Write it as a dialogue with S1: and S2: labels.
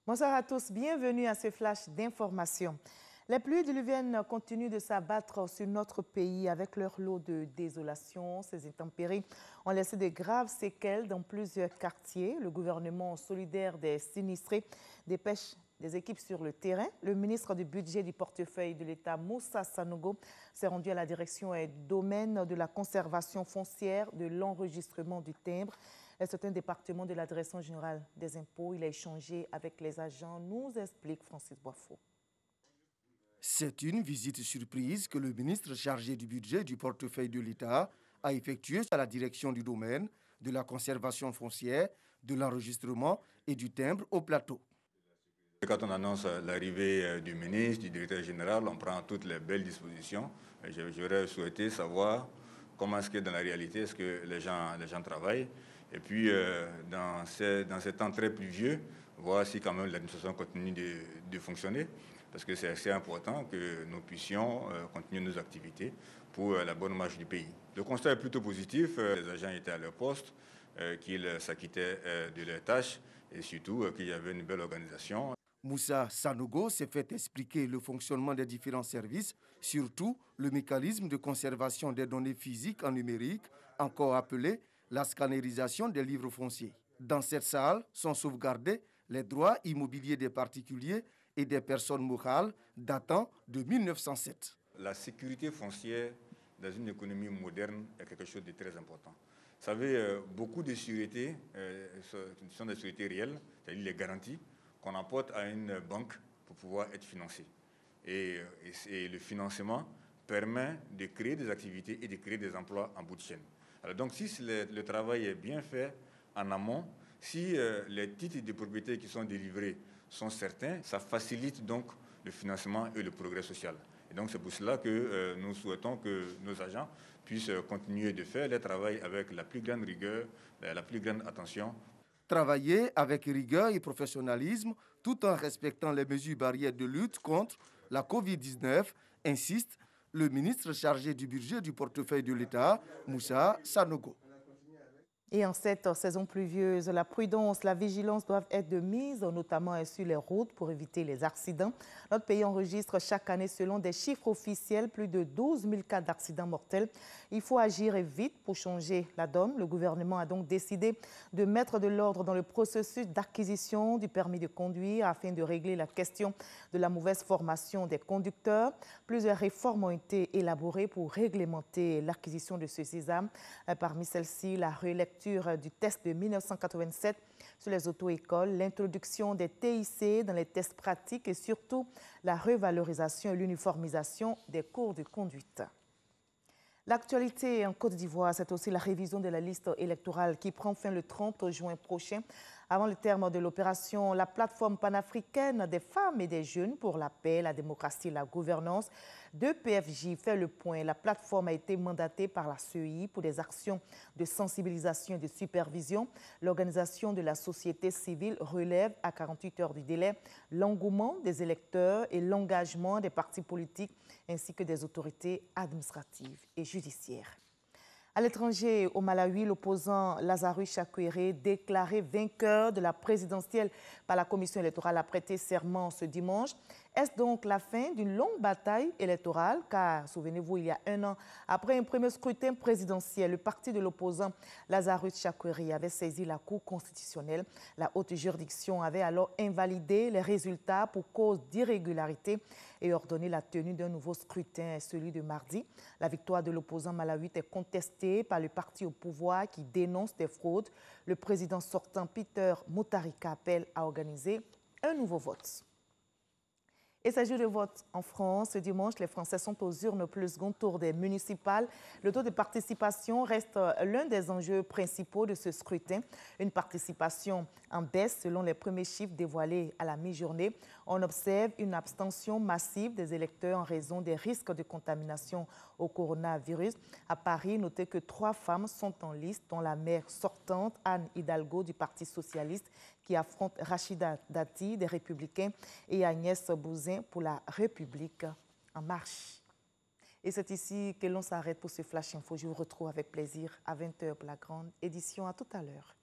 S1: Bonsoir à tous, bienvenue à ce flash d'information. Les pluies diluviennes continuent de s'abattre sur notre pays avec leur lot de désolation. Ces intempéries ont laissé de graves séquelles dans plusieurs quartiers. Le gouvernement solidaire des sinistrés dépêche des équipes sur le terrain. Le ministre du Budget du portefeuille de l'État, Moussa Sanogo, s'est rendu à la direction et domaine de la conservation foncière, de l'enregistrement du timbre. C'est un département de la Direction générale des impôts. Il a échangé avec les agents, nous explique Francis Boifo.
S2: C'est une visite surprise que le ministre chargé du budget du portefeuille de l'État a effectuée à la direction du domaine, de la conservation foncière, de l'enregistrement et du timbre au plateau.
S3: Quand on annonce l'arrivée du ministre, du directeur général, on prend toutes les belles dispositions. J'aurais souhaité savoir comment est-ce que dans la réalité, est-ce que les gens travaillent. Et puis, dans ces temps très pluvieux, voir si quand même l'administration continue de fonctionner. Parce que c'est assez important que nous puissions continuer nos activités pour la bonne marche du pays. Le constat est plutôt positif. Les agents étaient à leur poste, qu'ils s'acquittaient de leurs tâches et surtout qu'il y avait une belle organisation.
S2: Moussa Sanogo s'est fait expliquer le fonctionnement des différents services, surtout le mécanisme de conservation des données physiques en numérique, encore appelé la scannerisation des livres fonciers. Dans cette salle sont sauvegardés les droits immobiliers des particuliers et des personnes morales datant de 1907.
S3: La sécurité foncière dans une économie moderne est quelque chose de très important. Vous savez, beaucoup de sûretés sont des sûretés réelles, c'est-à-dire les garanties qu'on apporte à une banque pour pouvoir être financé. Et le financement permet de créer des activités et de créer des emplois en bout de chaîne. Alors donc si le travail est bien fait en amont, si les titres de propriété qui sont délivrés sont certains, ça facilite donc le financement et le progrès social. Et donc c'est pour cela que nous souhaitons que nos agents puissent continuer de faire leur travail avec la plus grande rigueur, la plus grande attention.
S2: Travailler avec rigueur et professionnalisme tout en respectant les mesures barrières de lutte contre la Covid-19, insiste le ministre chargé du budget du portefeuille de l'État, Moussa Sanogo.
S1: Et en cette saison pluvieuse, la prudence, la vigilance doivent être de mise, notamment sur les routes pour éviter les accidents. Notre pays enregistre chaque année, selon des chiffres officiels, plus de 12 000 cas d'accidents mortels. Il faut agir vite pour changer la donne. Le gouvernement a donc décidé de mettre de l'ordre dans le processus d'acquisition du permis de conduire afin de régler la question de la mauvaise formation des conducteurs. Plusieurs réformes ont été élaborées pour réglementer l'acquisition de ce sésame. Parmi celles-ci, la relecture du test de 1987 sur les auto-écoles, l'introduction des TIC dans les tests pratiques et surtout la revalorisation et l'uniformisation des cours de conduite. L'actualité en Côte d'Ivoire, c'est aussi la révision de la liste électorale qui prend fin le 30 juin prochain. Avant le terme de l'opération, la plateforme panafricaine des femmes et des jeunes pour la paix, la démocratie et la gouvernance de PFJ fait le point. La plateforme a été mandatée par la CEI pour des actions de sensibilisation et de supervision. L'organisation de la société civile relève à 48 heures du délai l'engouement des électeurs et l'engagement des partis politiques ainsi que des autorités administratives et judiciaires. À l'étranger, au Malawi, l'opposant Lazarus Chakwera, déclaré vainqueur de la présidentielle par la commission électorale, a prêté serment ce dimanche. Est-ce donc la fin d'une longue bataille électorale? Car, souvenez-vous, il y a un an, après un premier scrutin présidentiel, le parti de l'opposant Lazarus Chakwera avait saisi la Cour constitutionnelle. La haute juridiction avait alors invalidé les résultats pour cause d'irrégularité et ordonné la tenue d'un nouveau scrutin, celui de mardi. La victoire de l'opposant malawite est contestée par le parti au pouvoir qui dénonce des fraudes. Le président sortant Peter Mutharika appelle à organiser un nouveau vote. Et c'est jour de vote en France. Ce dimanche, les Français sont aux urnes pour le second tour des municipales. Le taux de participation reste l'un des enjeux principaux de ce scrutin. Une participation en baisse selon les premiers chiffres dévoilés à la mi-journée. On observe une abstention massive des électeurs en raison des risques de contamination au coronavirus. À Paris, notez que 3 femmes sont en liste, dont la maire sortante, Anne Hidalgo, du Parti socialiste, qui affronte Rachida Dati, des Républicains, et Agnès Buzyn pour la République en marche. Et c'est ici que l'on s'arrête pour ce Flash Info. Je vous retrouve avec plaisir à 20 h pour la grande édition. À tout à l'heure.